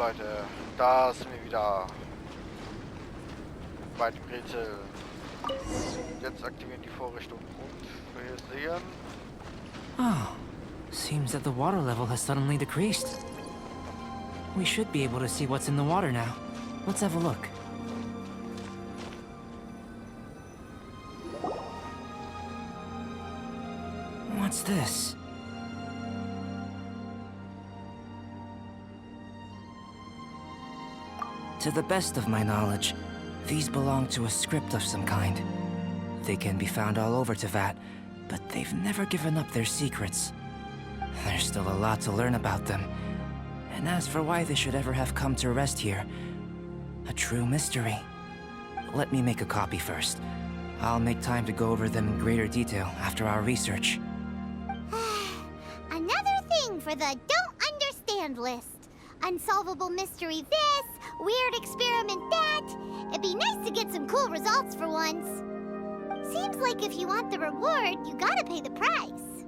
Leute, da sind wir wieder bei dem Rätsel. Jetzt aktivieren die Vorrichtung und wir sehen... Oh, seems that the water level has suddenly decreased. We should be able to see what's in the water now. Let's have a look. What's this? To the best of my knowledge, these belong to a script of some kind. They can be found all over Teyvat, but they've never given up their secrets. There's still a lot to learn about them. And as for why they should ever have come to rest here, a true mystery. Let me make a copy first. I'll make time to go over them in greater detail after our research. Another thing for the don't understand list. Unsolvable mystery this, weird experiment that. It'd be nice to get some cool results for once. Seems like if you want the reward, you gotta pay the price.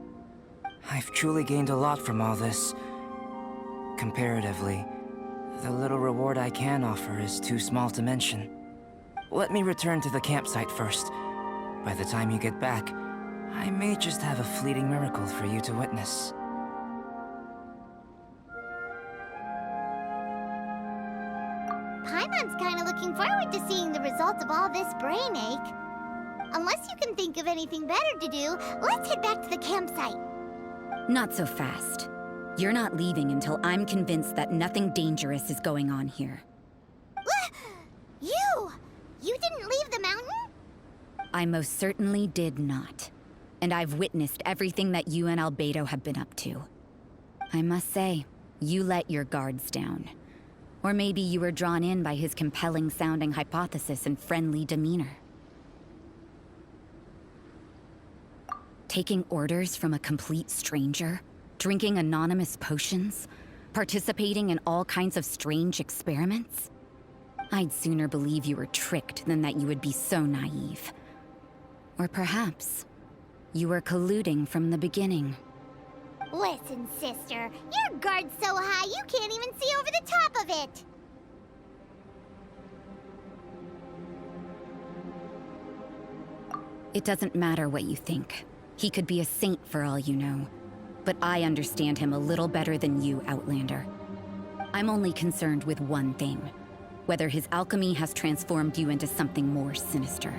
I've truly gained a lot from all this. Comparatively, the little reward I can offer is too small to mention. Let me return to the campsite first. By the time you get back, I may just have a fleeting miracle for you to witness. Paimon's kinda looking forward to seeing the results of all this brain ache. Unless you can think of anything better to do, let's head back to the campsite. Not so fast. You're not leaving until I'm convinced that nothing dangerous is going on here. You! You didn't leave the mountain? I most certainly did not. And I've witnessed everything that you and Albedo have been up to. I must say, you let your guards down. Or maybe you were drawn in by his compelling-sounding hypothesis and friendly demeanor. Taking orders from a complete stranger? Drinking anonymous potions? Participating in all kinds of strange experiments? I'd sooner believe you were tricked than that you would be so naive. Or perhaps, you were colluding from the beginning. Listen, sister, your guard's so high you can't even see over the top of it! It doesn't matter what you think. He could be a saint for all you know. But I understand him a little better than you, Outlander. I'm only concerned with one thing. Whether his alchemy has transformed you into something more sinister.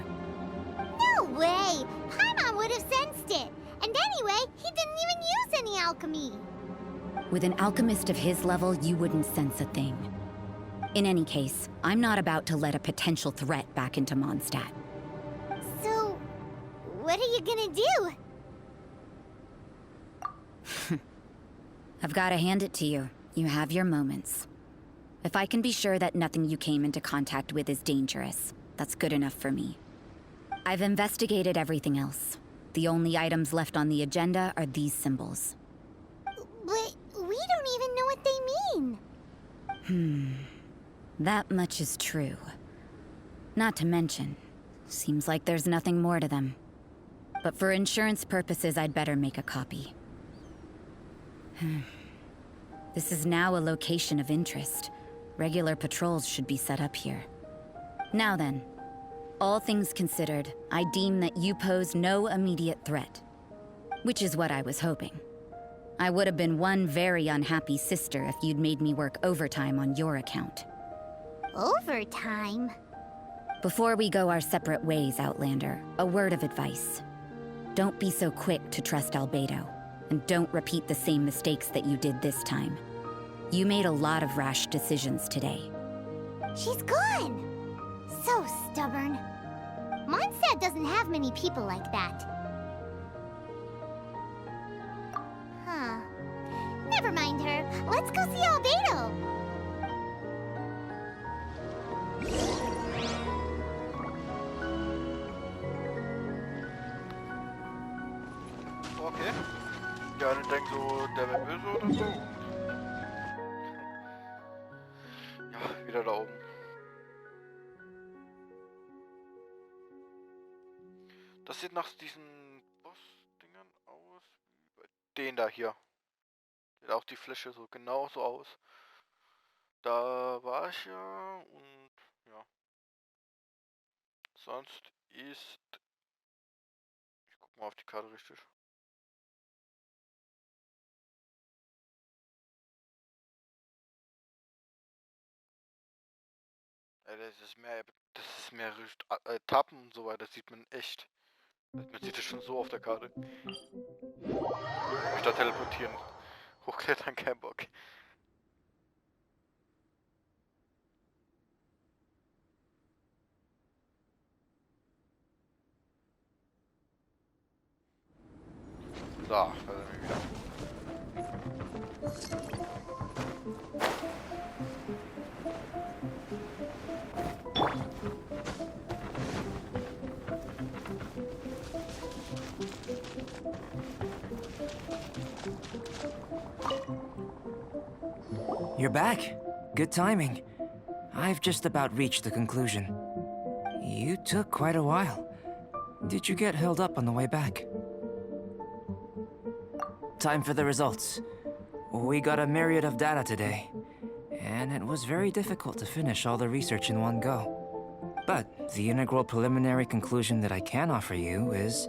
No way! Paimon would have sensed it! And anyway, he didn't even use any alchemy! With an alchemist of his level, you wouldn't sense a thing. In any case, I'm not about to let a potential threat back into Mondstadt. So, what are you gonna do? I've gotta hand it to you. You have your moments. If I can be sure that nothing you came into contact with is dangerous, that's good enough for me. I've investigated everything else. The only items left on the agenda are these symbols. But we don't even know what they mean. That much is true. Not to mention, seems like there's nothing more to them. But for insurance purposes, I'd better make a copy. This is now a location of interest. Regular patrols should be set up here. Now then, all things considered, I deem that you pose no immediate threat. Which is what I was hoping. I would have been one very unhappy sister if you'd made me work overtime on your account. Overtime? Before we go our separate ways, Outlander, a word of advice. Don't be so quick to trust Albedo. And don't repeat the same mistakes that you did this time. You made a lot of rash decisions today. She's gone! So stubborn. Mondstadt doesn't have many people like that. Huh. Never mind her. Let's go see Albedo! Okay. Ja, ich denke so, der wäre böse oder so. Ja, wieder da oben. Das sieht nach diesen Boss-Dingern aus. Den da hier. Sieht auch die Fläche so genauso aus. Da war ich ja und ja. Sonst ist... Ich guck mal auf die Karte richtig. Das ist mehr Etappen und so weiter, das sieht man echt. Also man sieht es schon so auf der Karte. Statt teleportieren. Hochklettern, kein Bock. Da sind wir wieder. You're back. Good timing. I've just about reached the conclusion. You took quite a while. Did you get held up on the way back? Time for the results. We got a myriad of data today, and it was very difficult to finish all the research in one go. But the integral preliminary conclusion that I can offer you is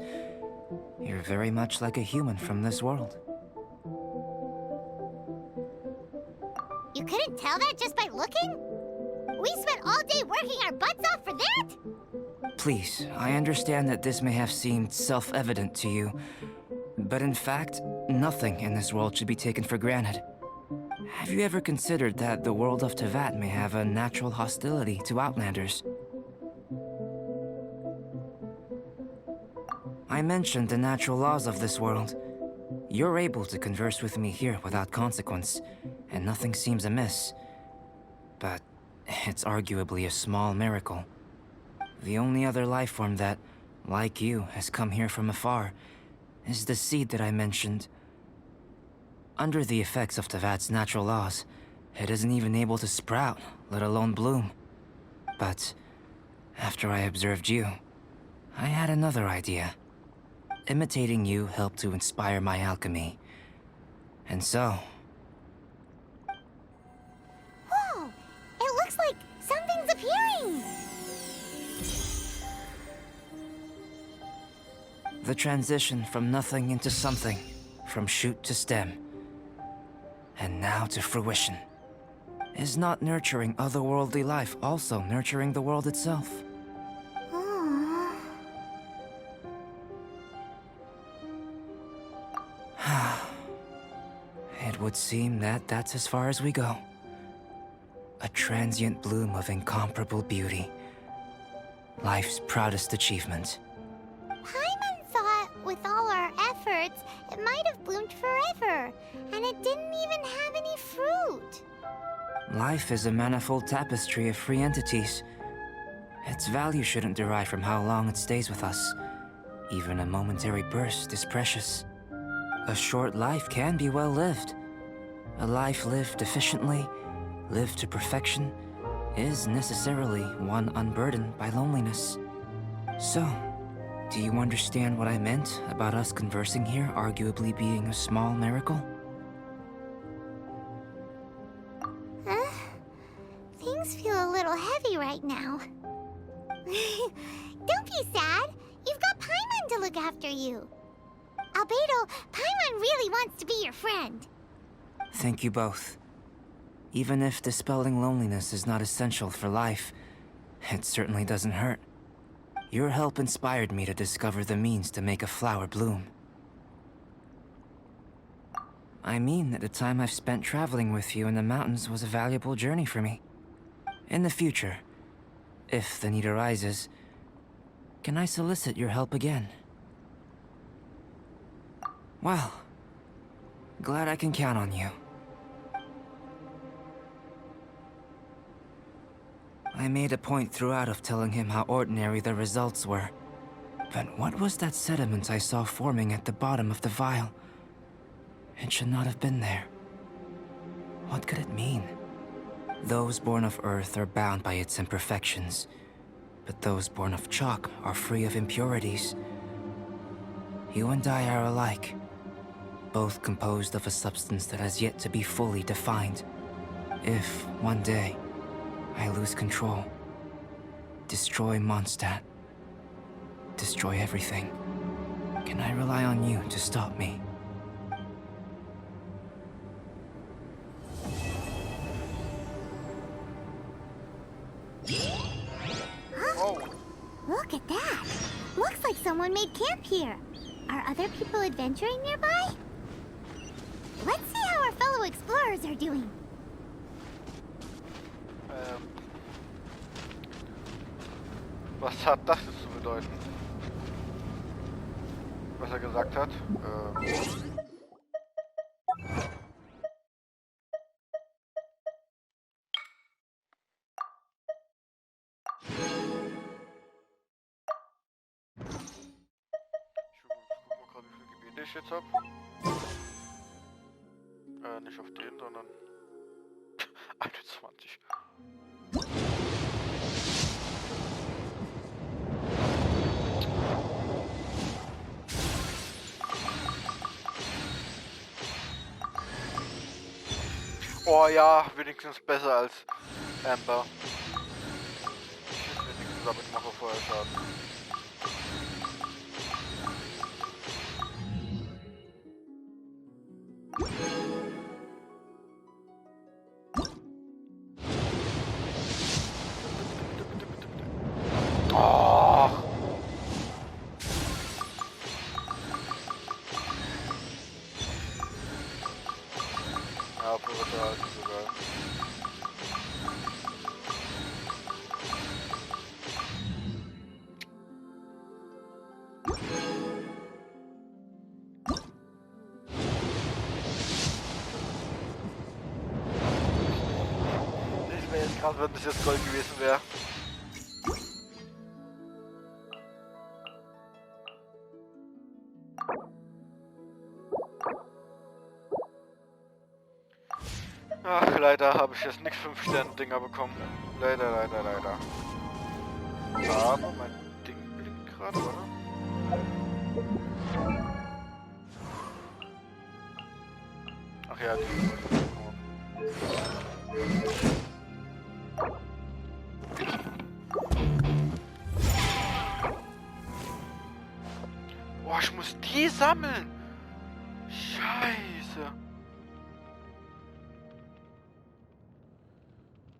you're very much like a human from this world. You couldn't tell that just by looking? We spent all day working our butts off for that? Please, I understand that this may have seemed self-evident to you, but in fact, nothing in this world should be taken for granted. Have you ever considered that the world of Teyvat may have a natural hostility to Outlanders? I mentioned the natural laws of this world. You're able to converse with me here without consequence, and nothing seems amiss. But it's arguably a small miracle. The only other life form that, like you, has come here from afar is the seed that I mentioned. Under the effects of Teyvat's natural laws, it isn't even able to sprout, let alone bloom. But after I observed you, I had another idea. Imitating you helped to inspire my alchemy. And so... Whoa! It looks like something's appearing! The transition from nothing into something, from shoot to stem, and now to fruition. Is not nurturing otherworldly life also nurturing the world itself? Aww. It would seem that that's as far as we go. A transient bloom of incomparable beauty. Life's proudest achievement. Paimon thought with all our efforts, it might have bloomed forever, and it didn't even have any fruit. Life is a manifold tapestry of free entities. Its value shouldn't derive from how long it stays with us. Even a momentary burst is precious. A short life can be well lived. A life lived efficiently, lived to perfection, is necessarily one unburdened by loneliness. So, do you understand what I meant about us conversing here arguably being a small miracle? Things feel a little heavy right now. Don't be sad. You've got Paimon to look after you. Albedo, Paimon really wants to be your friend. Thank you both. Even if dispelling loneliness is not essential for life, it certainly doesn't hurt. Your help inspired me to discover the means to make a flower bloom. I mean that the time I've spent traveling with you in the mountains was a valuable journey for me. In the future, if the need arises, can I solicit your help again? Well, glad I can count on you. I made a point throughout of telling him how ordinary the results were. But what was that sediment I saw forming at the bottom of the vial? It should not have been there. What could it mean? Those born of Earth are bound by its imperfections, but those born of chalk are free of impurities. You and I are alike, both composed of a substance that has yet to be fully defined. If, one day, I lose control, destroy Mondstadt, destroy everything, can I rely on you to stop me? Oh, Look at that. Looks like someone made camp here. Are other people adventuring nearby? Let's see how our fellow explorers are doing. was hat das jetzt zu bedeuten? Was er gesagt hat? Ich guck mal gerade, wie viele Gebiete ich jetzt hab. Nicht auf den, sondern 21. Oh ja, wenigstens besser als Amber. Ich will wenigstens damit mache Feuerschaden. Oh. Ja, Feuerschaden sogar. Das wäre jetzt krass, wenn das jetzt Gold gewesen wäre. Ach, leider habe ich jetzt nicht 5-Sterne-Dinger bekommen. Leider, leider, leider. Aber mein Ding blinkt gerade, oder? Ach ja, die. Boah, ich muss die sammeln. Scheiße.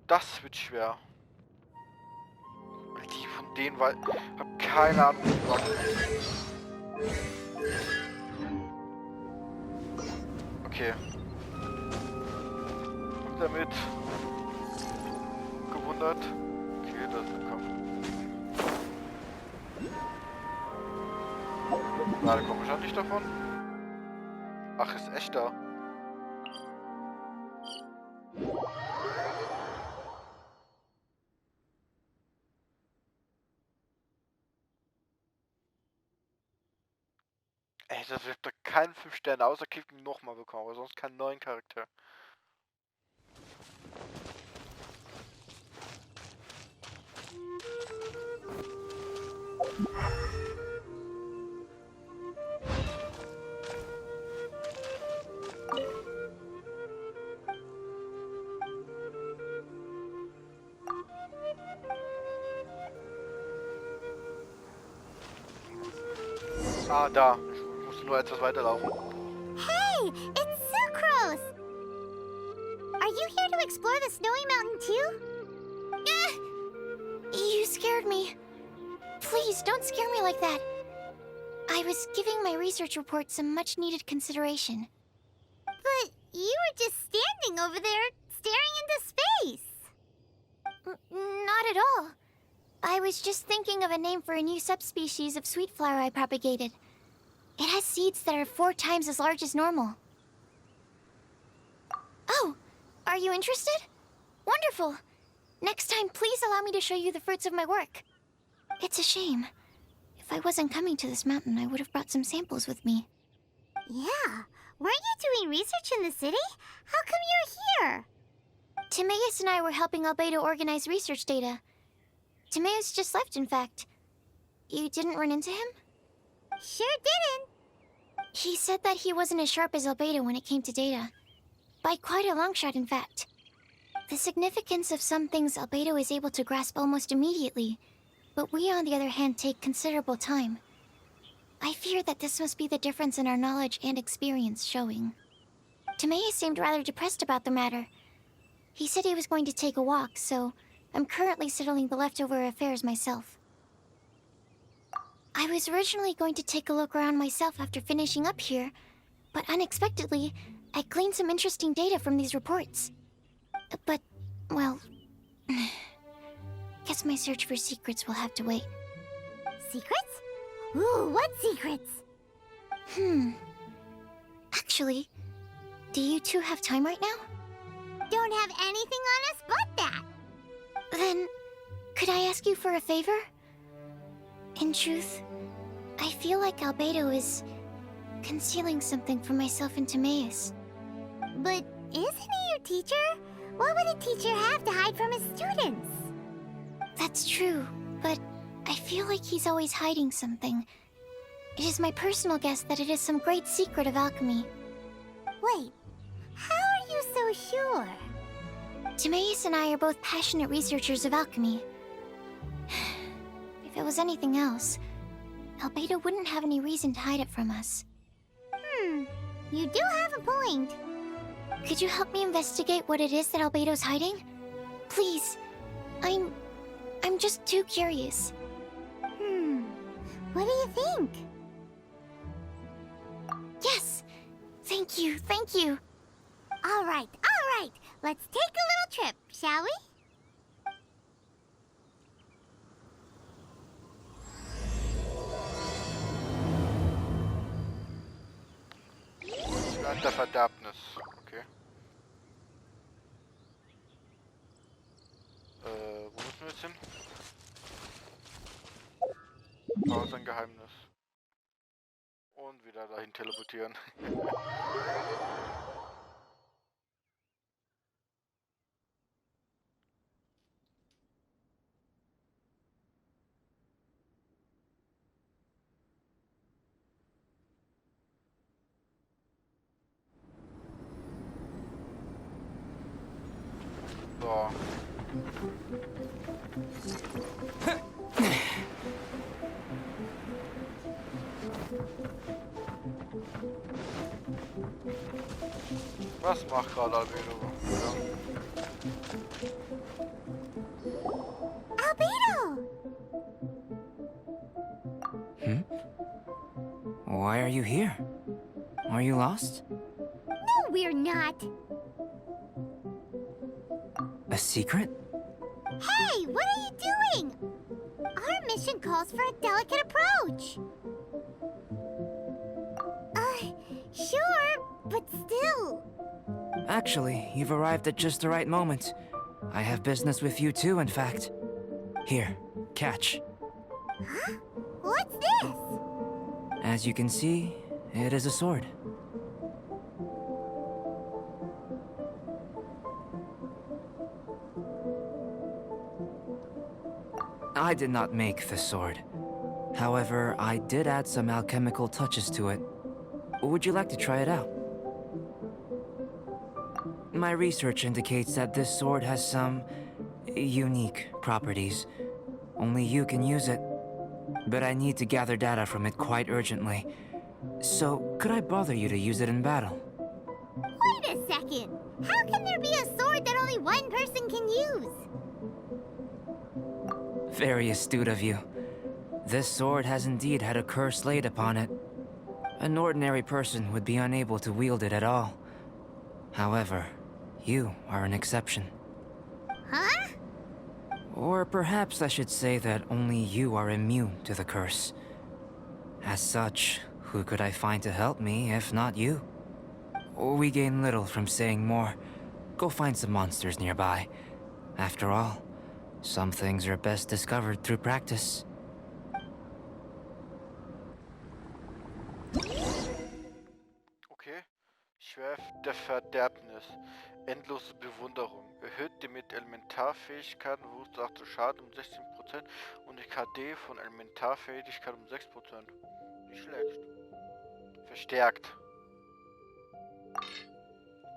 Das wird schwer. Weil die von denen war. Hab keine Ahnung, wie was. Okay. Und damit. Gewundert. Okay, das ist ein Kampf. Na, da komme ich halt nicht davon. Ach, ist echt da. Ey, das wird doch keinen 5 Sterne außer Kicken nochmal bekommen, aber sonst keinen neuen Charakter. Ah, da. Ich musste nur etwas weiterlaufen. Hey, it's Sucrose! Are you here to explore the snowy mountain too? You scared me. Please, don't scare me like that. I was giving my research report some much-needed consideration. But you were just standing over there, staring into space. Not at all. I was just thinking of a name for a new subspecies of sweet flower I propagated. It has seeds that are 4 times as large as normal. Oh, are you interested? Wonderful. Next time, please allow me to show you the fruits of my work. It's a shame. If I wasn't coming to this mountain, I would have brought some samples with me. Yeah. Weren't you doing research in the city? How come you're here? Timaeus and I were helping Albedo organize research data. Timaeus just left, in fact. You didn't run into him? Sure didn't. He said that he wasn't as sharp as Albedo when it came to data. By quite a long shot, in fact. The significance of some things Albedo is able to grasp almost immediately, but we on the other hand take considerable time. I fear that this must be the difference in our knowledge and experience showing. Timaeus seemed rather depressed about the matter. He said he was going to take a walk, so I'm currently settling the leftover affairs myself. I was originally going to take a look around myself after finishing up here, but unexpectedly, I gleaned some interesting data from these reports. But, well, guess my search for secrets will have to wait. Secrets? Ooh, what secrets? Actually, do you two have time right now? Don't have anything on us but that. Then, could I ask you for a favor? In truth, I feel like Albedo is concealing something from myself and Timaeus. But isn't he your teacher? What would a teacher have to hide from his students? That's true, but I feel like he's always hiding something. It is my personal guess that it is some great secret of alchemy. Wait, how are you so sure? Timaeus and I are both passionate researchers of alchemy. If it was anything else, Albedo wouldn't have any reason to hide it from us. You do have a point. Could you help me investigate what it is that Albedo's hiding? Please. I'm just too curious. What do you think? Yes! Thank you, thank you. All right. Let's take a little trip, shall we? Schwert der Verdammnis. Okay. Wo müssen wir jetzt hin? Oh, sein Geheimnis. Und wieder dahin teleportieren. So. Was macht gerade Albedo? Albedo! Why are you here? Are you lost? No, we're not. A secret? Hey, what are you doing? Our mission calls for a delicate approach. Sure, but still. Actually, you've arrived at just the right moment. I have business with you too, in fact. Here, catch. Huh? What's this? As you can see, it is a sword. I did not make the sword. However, I did add some alchemical touches to it. Would you like to try it out? My research indicates that this sword has some unique properties. Only you can use it. But I need to gather data from it quite urgently. So, could I bother you to use it in battle? Wait a second. How can there be a sword that only one person can use? Very astute of you. This sword has indeed had a curse laid upon it. An ordinary person would be unable to wield it at all. However, you are an exception. Huh? Or perhaps I should say that only you are immune to the curse. As such, who could I find to help me if not you? We gain little from saying more. Go find some monsters nearby. After all, some things are best discovered through practice. Okay. Schwert der Verdammnis. Endlose Bewunderung. Erhöht die mit Elementarfähigkeiten verursachte Schaden um 16% und die KD von Elementarfähigkeit um 6%. Nicht schlecht. Verstärkt.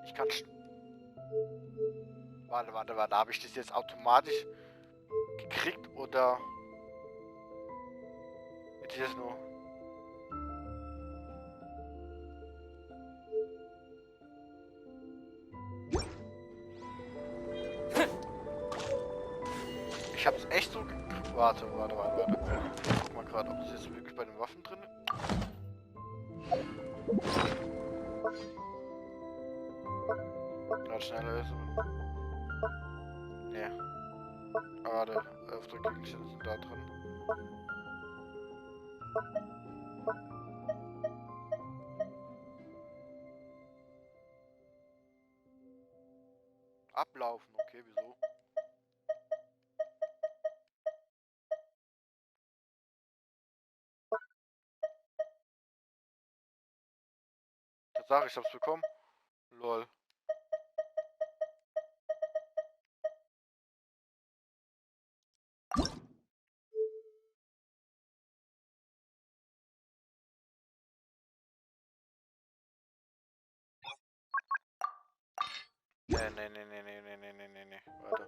Ich kann... Warte. Habe ich das jetzt automatisch gekriegt oder ist das nur? Ich hab's echt so. Warte. Ich guck mal gerade, ob es jetzt wirklich bei den Waffen drin ist. Gerade schneller ist. Nee. Ah, der Gegenstände sind da drin. Ablaufen, okay, wieso? Tatsache, ich hab's bekommen. Lol. Nee. Warte.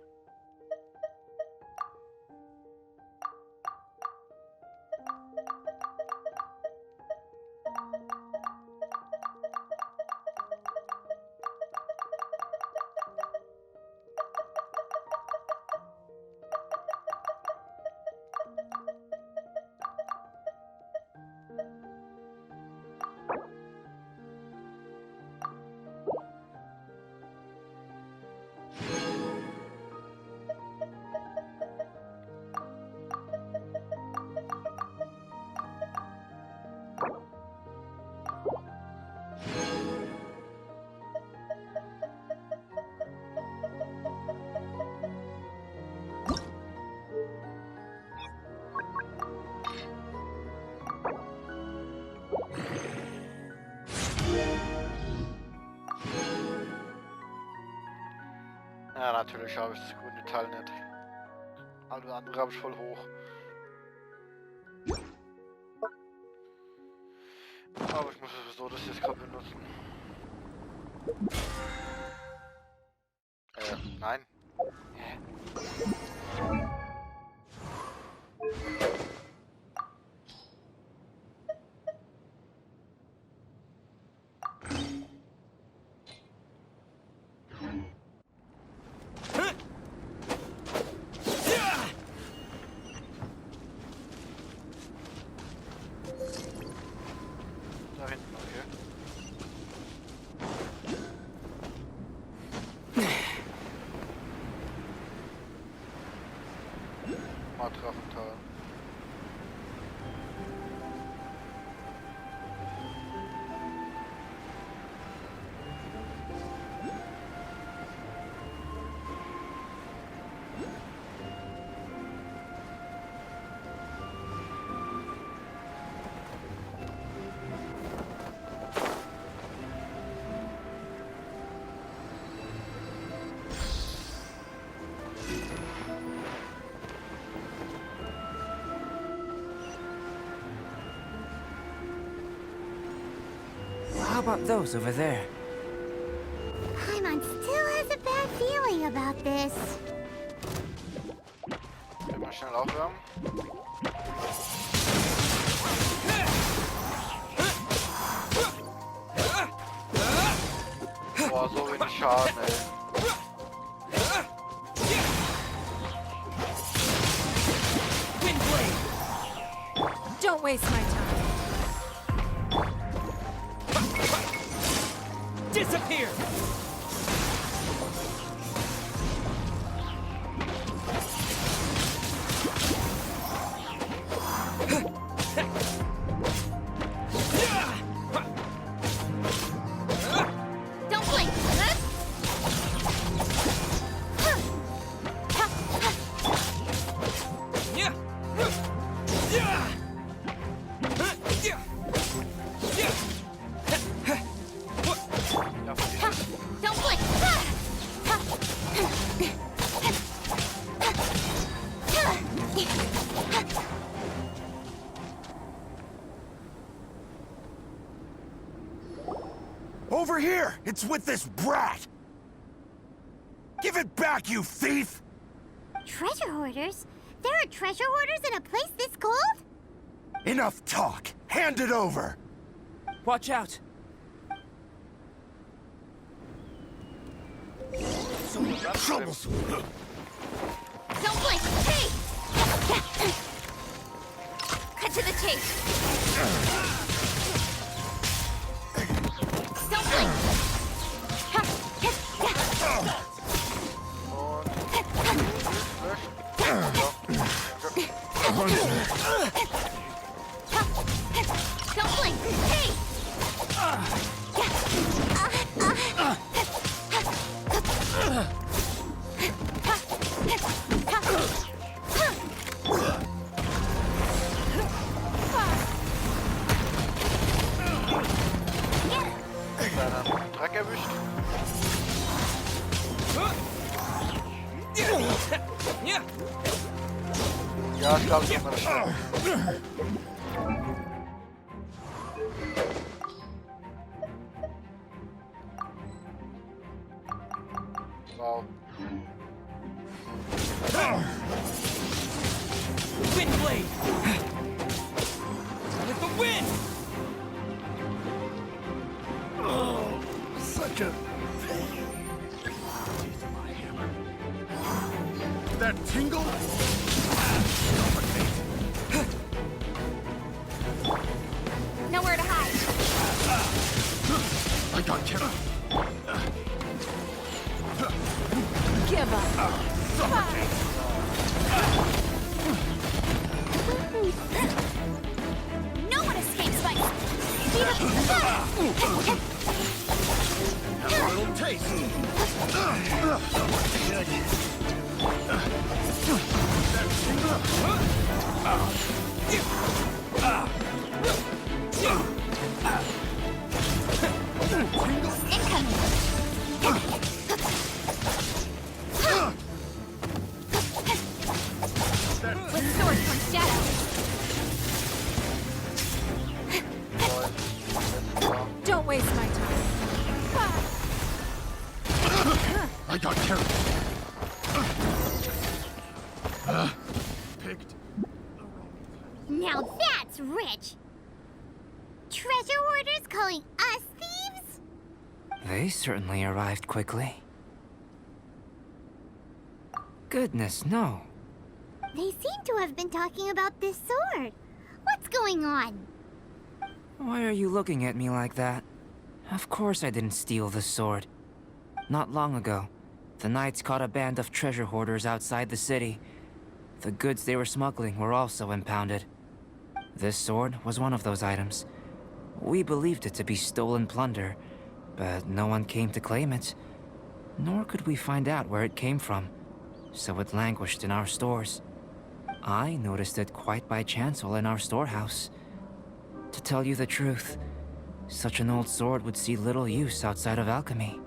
Ja, natürlich habe ich das grüne Teil nicht. Alles andere habe ich voll hoch. Aber ich muss sowieso das jetzt gerade benutzen. Nein. Hä? Da hinten, okay. Matrafental. How about those over there? Paimon still has a bad feeling about this. Okay, mal schnell aufwärmen. Boah, so wenig Schaden, ey. Don't waste my time. Disappear! Don't blink. Don't blink. Over here! It's with this brat! Give it back, you thief! Treasure hoarders? There are treasure hoarders in a place this cold? Enough talk! Hand it over! Watch out! Troublesome! Don't blink! Hey! Cut to the chase! Don't blink! Don't blink! Hey! Dreck erwischt. Ja, ich glaube, ich das schon. Wow. Wind blade! With the wind! Such a... That tingle? Nowhere to hide. I got you. Give up! No one escapes my speed up. A little taste. That tingle? Incoming. With sword from shadow. Don't waste my time. I got carried. Picked. Now that's rich. Treasure hoarders calling us thieves? They certainly arrived quickly. Goodness, no. They seem to have been talking about this sword. What's going on? Why are you looking at me like that? Of course I didn't steal the sword. Not long ago, the Knights caught a band of treasure hoarders outside the city. The goods they were smuggling were also impounded. This sword was one of those items. We believed it to be stolen plunder, but no one came to claim it. Nor could we find out where it came from, so it languished in our stores. I noticed it quite by chance while in our storehouse. To tell you the truth, such an old sword would see little use outside of alchemy.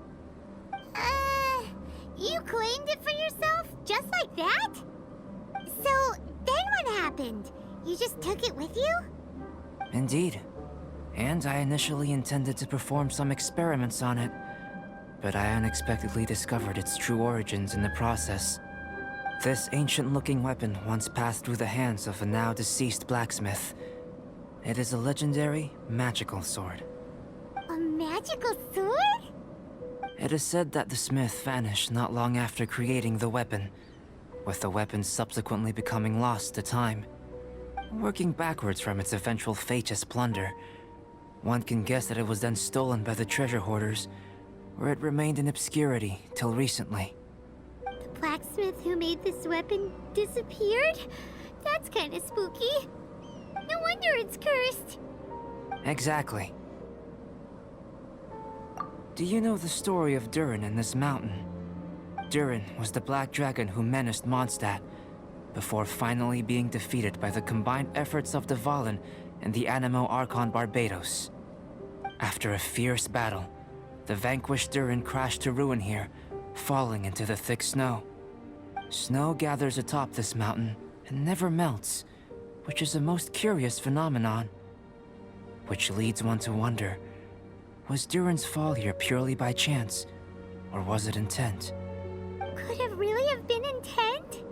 You claimed it for yourself? Just like that? So, then what happened? You just took it with you? Indeed. And I initially intended to perform some experiments on it, but I unexpectedly discovered its true origins in the process. This ancient-looking weapon once passed through the hands of a now-deceased blacksmith. It is a legendary, magical sword. A magical sword? It is said that the smith vanished not long after creating the weapon, with the weapon subsequently becoming lost to time. Working backwards from its eventual fate as plunder, one can guess that it was then stolen by the treasure hoarders, where it remained in obscurity till recently. The blacksmith who made this weapon disappeared? That's kinda spooky. No wonder it's cursed. Exactly. Do you know the story of Durin and this mountain? Durin was the black dragon who menaced Mondstadt, before finally being defeated by the combined efforts of the Valen and the Animo Archon Barbados. After a fierce battle, the vanquished Durin crashed to ruin here, falling into the thick snow. Snow gathers atop this mountain and never melts, which is a most curious phenomenon. Which leads one to wonder, was Durin's fall here purely by chance, or was it intent? Could it really have been intent?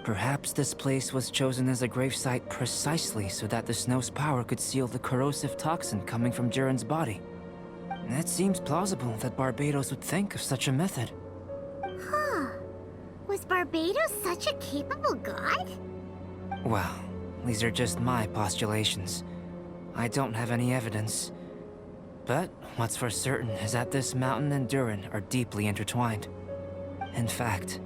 Perhaps this place was chosen as a gravesite precisely so that the snow's power could seal the corrosive toxin coming from Durin's body. It seems plausible that Barbados would think of such a method. Huh. Was Barbados such a capable god? Well, these are just my postulations. I don't have any evidence. But what's for certain is that this mountain and Durin are deeply intertwined. In fact,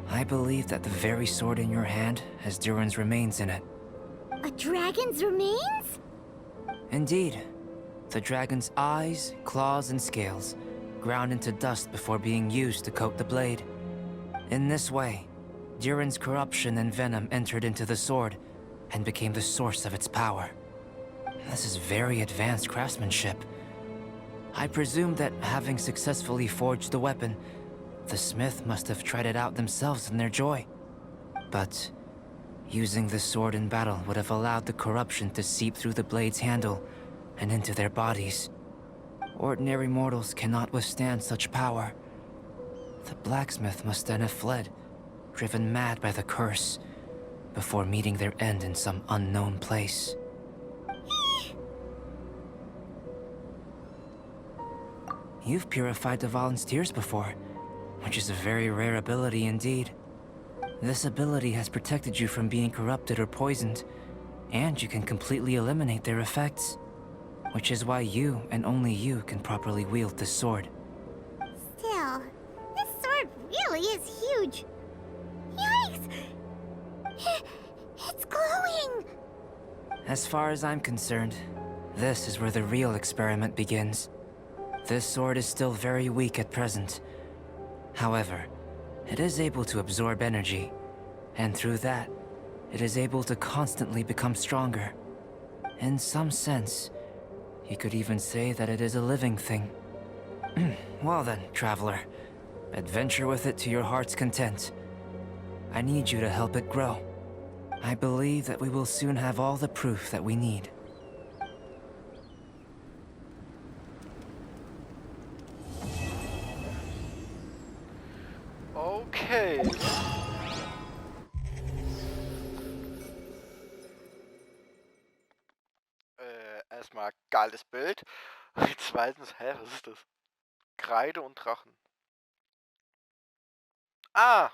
I believe that the very sword in your hand has Durin's remains in it. A dragon's remains? Indeed. The dragon's eyes, claws, and scales ground into dust before being used to coat the blade. In this way, Durin's corruption and venom entered into the sword and became the source of its power. This is very advanced craftsmanship. I presume that having successfully forged the weapon, the smith must have tried it out themselves in their joy. But using the sword in battle would have allowed the corruption to seep through the blade's handle and into their bodies. Ordinary mortals cannot withstand such power. The blacksmith must then have fled, driven mad by the curse, before meeting their end in some unknown place. You've purified the volunteers before, which is a very rare ability indeed. This ability has protected you from being corrupted or poisoned, and you can completely eliminate their effects. Which is why you, and only you, can properly wield this sword. Still, this sword really is huge. Yikes! It's glowing! As far as I'm concerned, this is where the real experiment begins. This sword is still very weak at present. However, it is able to absorb energy, and through that, it is able to constantly become stronger. In some sense, you could even say that it is a living thing. Well then, traveler, adventure with it to your heart's content. I need you to help it grow. I believe that we will soon have all the proof that we need. Okay. Erstmal geiles Bild. Und zweitens, hä, was ist das? Kreide und Drachen. Ah!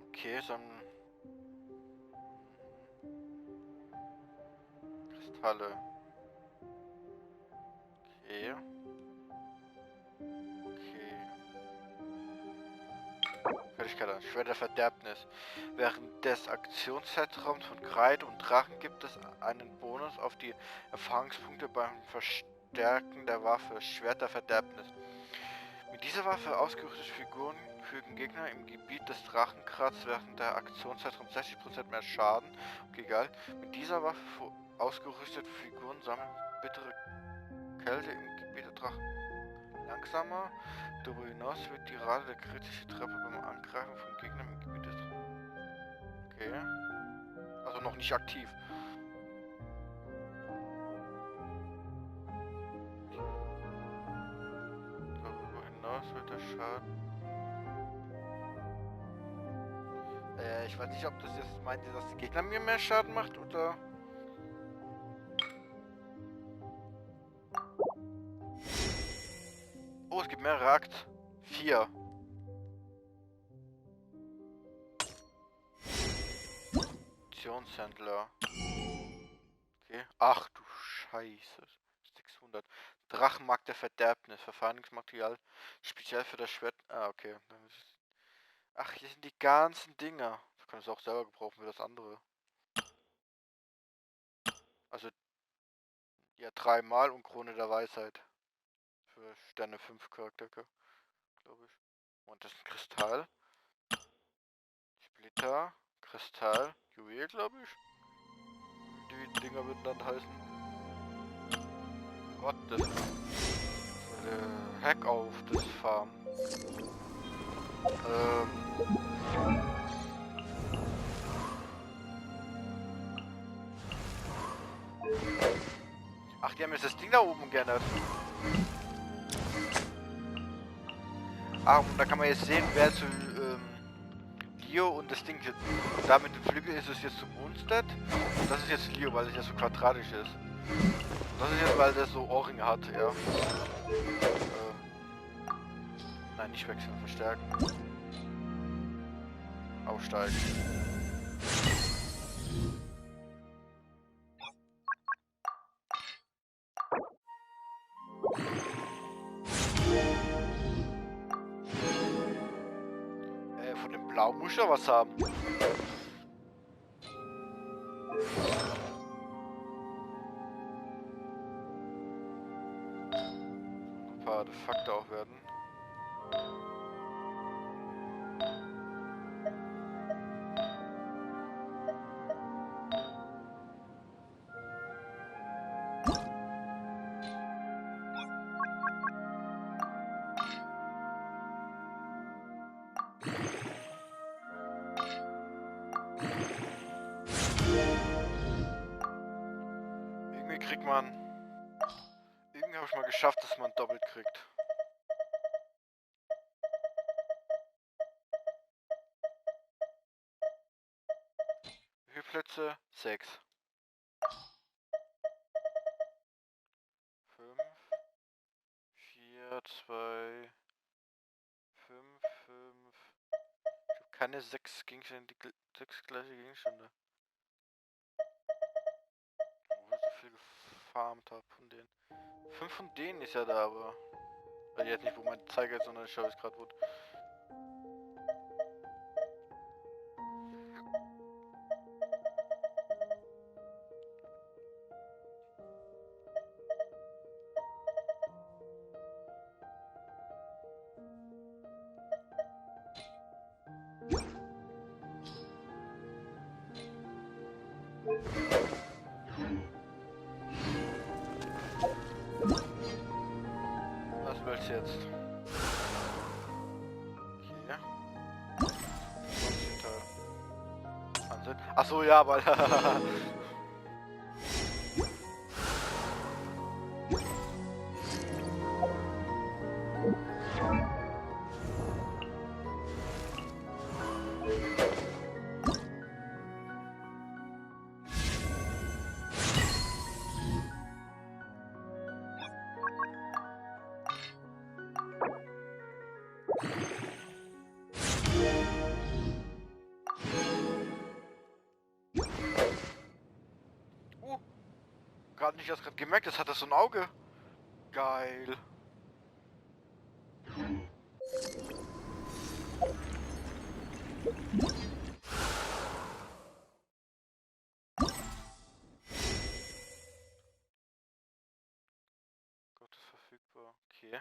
Okay, so ein Kristalle. Okay. Fertigkeit an. Schwert der Verdammnis. Während des Aktionszeitraums von Kreide und Drachen gibt es einen Bonus auf die Erfahrungspunkte beim Verstärken der Waffe. Schwert der Verdammnis. Mit dieser Waffe ausgerüstete Figuren fügen Gegner im Gebiet des Drachenkratz während der Aktionszeitraum 60% mehr Schaden. Okay, egal. Mit dieser Waffe ausgerüstete Figuren sammeln bittere Kälte im Gebiet der Drachen. Langsamer. Darüber hinaus wird die Rate der kritischen Treppe beim Angreifen von Gegnern im Gebiet des... Okay. Also noch nicht aktiv. Darüber hinaus wird der Schaden... ich weiß nicht, ob das jetzt meint, dass die Gegner mir mehr Schaden macht, oder... Oh, es gibt mehrere Akt. 4. Optionshändler. Okay. Ach du Scheiße. 600. Drachenmarkt der Verderbnis. Verfeinerungsmaterial. Speziell für das Schwert. Ah, okay. Ach, hier sind die ganzen Dinger. Ich kann es auch selber gebrauchen für das andere. Also, ja, 3-mal und Krone der Weisheit. Für Sterne 5 Charakter, glaube ich. Und das ist ein Kristall. Splitter, Kristall, Juwel, glaube ich. Die Dinger würden dann heißen. Gott, das ist Hack auf das Farm. die haben jetzt das Ding da oben geändert. Ah, und da kann man jetzt sehen, wer zu Leo und das Ding jetzt. Da mit dem Flügel ist es jetzt zu Mondstadt. Und das ist jetzt Leo, weil es ja so quadratisch ist. Und das ist jetzt, weil der so Ohrringe hat, ja. Nein, nicht wechseln, verstärken. Aufsteigen. Von dem Blau muss ich ja was haben. Ein paar Artefakte auch werden. Irgendwie habe ich mal geschafft, dass man doppelt kriegt. Wie viele Plätze? 6. 5, 4, 2, 5, 5. Ich habe keine 6 Gegenstände, 6 gleiche Gegenstände. Wo ich so viel gefarmt habe von denen. 5 von denen ist ja da, aber. Weil jetzt nicht, wo mein Zeiger ist, sondern ich schaue es gerade wo. Was willst du jetzt? Okay. Wahnsinn. Achso, ja, weil. Gerade nicht erst gerade gemerkt, das hat das so ein Auge. Geil. Gott, ist verfügbar. Okay.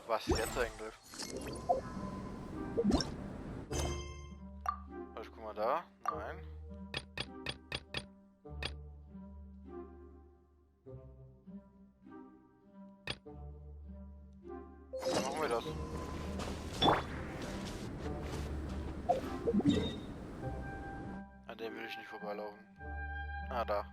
Was jetzt eigentlich? Also, guck mal da. Nein. Dann machen wir das. An dem will ich nicht vorbeilaufen. Ah, da.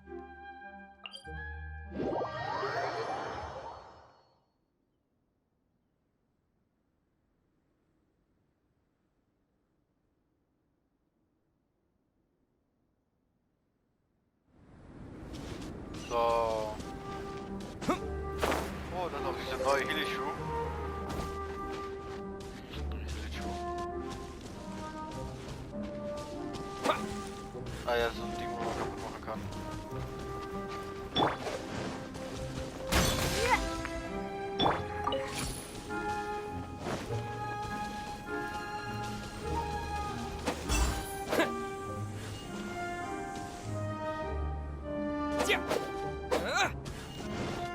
So. Oh, das ist auch diese neue Hillischuh. Ah ja, so ein Ding, wo man kaputt machen kann.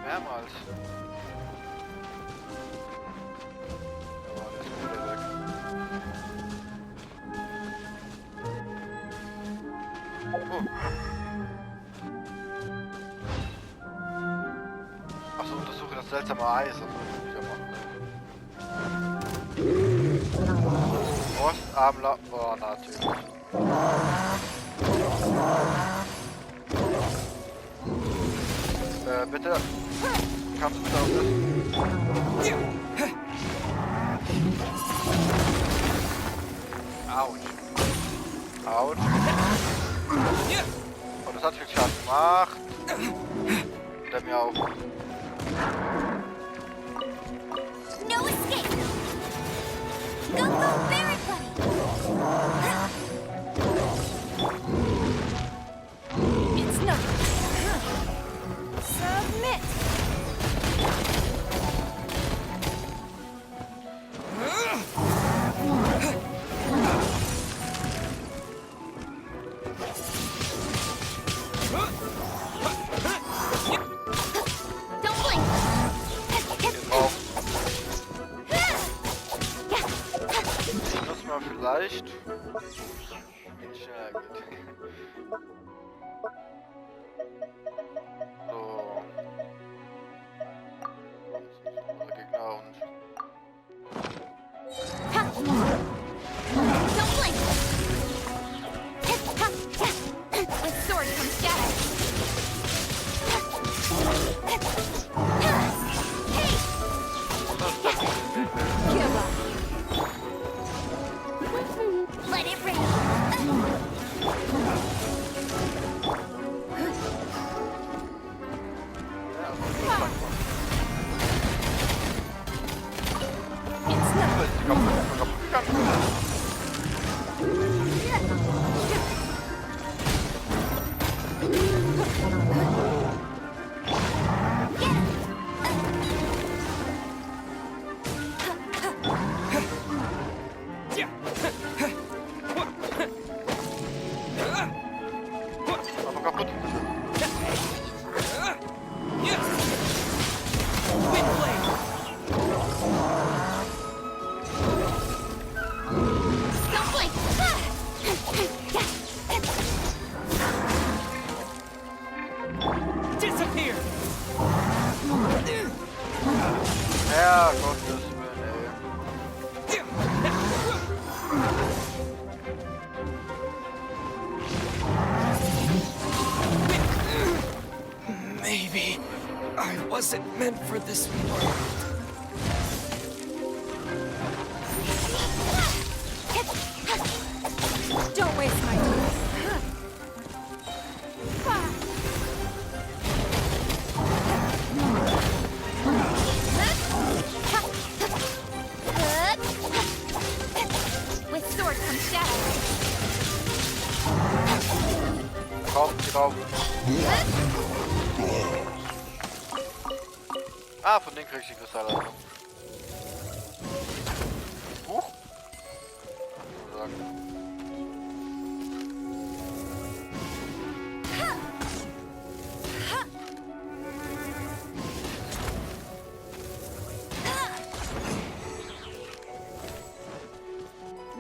Mehrmals. Oh, der ist wieder weg. Oh. Achso, untersuche das seltsame Eis. Das muss ich wieder machen. Ostamler. Oh, natürlich. Bitte. Kannst du bitte auf das? Autsch. Autsch. Oh, das hat viel Schaden gemacht. Der mir auch. No escape! Go, go, Barret Buddy! It's nothing. Submit! Don't blink! Ich muss mal vielleicht. Ja, gut. So. Unsere Gegner und. Don't blink! With sword comes shadow. Hey! Give up. Let it rain! It's nothing. Aber kaputt. Wind blade. Don't blink! Disappear. Ja, Gottes Willen, ey. Maybe I wasn't meant for this world. Don't waste my time. With sword comes shadow. Komm, drauf. Ah, von denen krieg ich die Kristalle. Huch.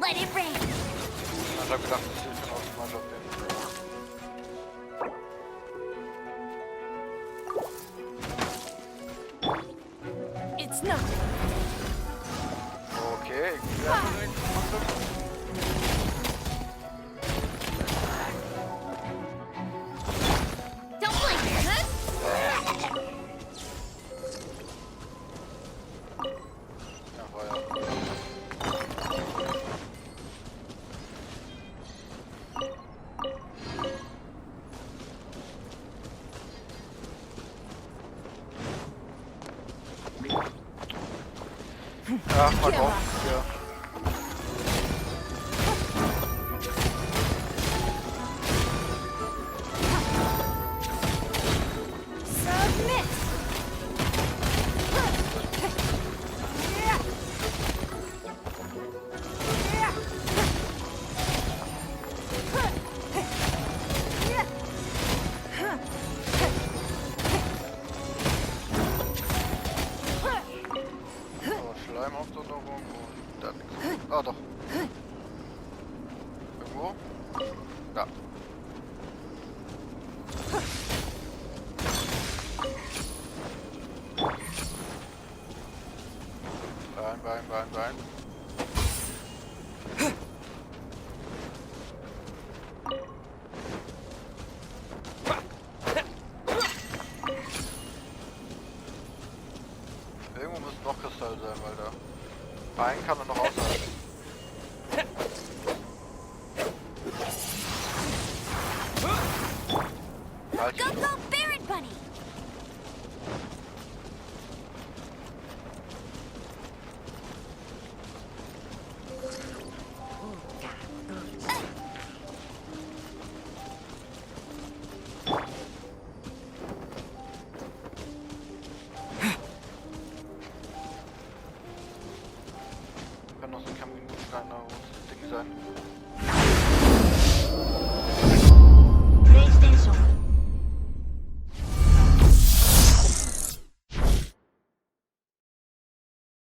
Let it rain! Ich hab gedacht, das hilft mir automatisch auf den. It's nothing. Okay, Don't blink! ja, war ja. Ach, mal auf. Ja. Submit. Aber Schleimaufdonnerung und dann nichts. Ah, doch. Irgendwo? Ja. Bein. werden, Alter. Einen kann er noch aushalten. Halt Go, go, Barret Bunny! Kann noch so ein Ding sein.